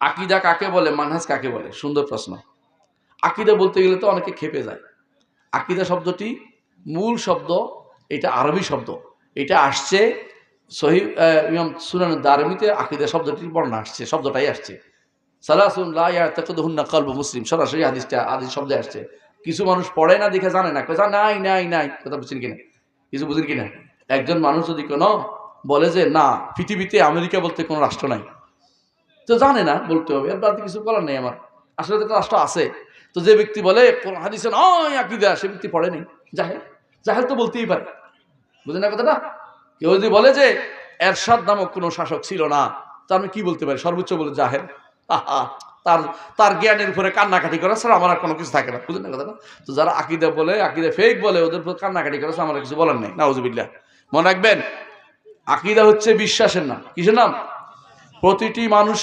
আকিদা কাকে বলে, মানহাজ কাকে বলে? সুন্দর প্রশ্ন। আকিদা বলতে গেলে তো অনেকে খেপে যায়। আকিদা শব্দটি মূল শব্দ, এটা আরবি শব্দ। এটা আসছে সহিহ ইমাম সুনান দারমিতে আকিদা শব্দটির বর্ণনা আসছে, শব্দটাই আসছে সালাসুন লা ইয়াতাকিদুহুন্না কলবু মুসলিম, সরাসরি হাদিস শব্দে আসছে। কিছু মানুষ পড়ে না, দেখে জানে না, কথা নাই নাই নাই, কথা বুঝছেন কিনা? কিছু বুঝেন কিনা? একজন মানুষ যদি কোনো বলে যে না পৃথিবীতে আমেরিকা বলতে কোনো রাষ্ট্র নাই, তো জানে না, বলতে হবে, এর বাড়তি কিছু বলার নেই আমার। আসলে তো একটা রাষ্ট্র আছে। তো যে ব্যক্তি বলে কোন হাদিসে নয় আকীদা, সে ব্যক্তি পড়ে নেই, জাহেল। জাহেল তো বলতেই পারে, বুঝেন না কথাটা? কেউ যদি বলে যে এরশাদ নামক কোনো শাসক ছিল না, তা আমি কি বলতে পারি? সর্বোচ্চ বলে জাহেল। আহা, তার তার জ্ঞানের উপরে কান্নাকাটি করা ছাড়া আমার আর কোনো কিছু থাকে না, বুঝেন না কথাটা? তো যারা আকীদা বলে, আকীদা ফেক বলে, ওদের উপর কান্নাকাটি করা ছাড়া আমার কিছু বলার নেই। নাউজুবিল্লাহ। মনে রাখবেন, আকীদা হচ্ছে বিশ্বাসের নাম। কিসের নাম? প্রতিটি মানুষের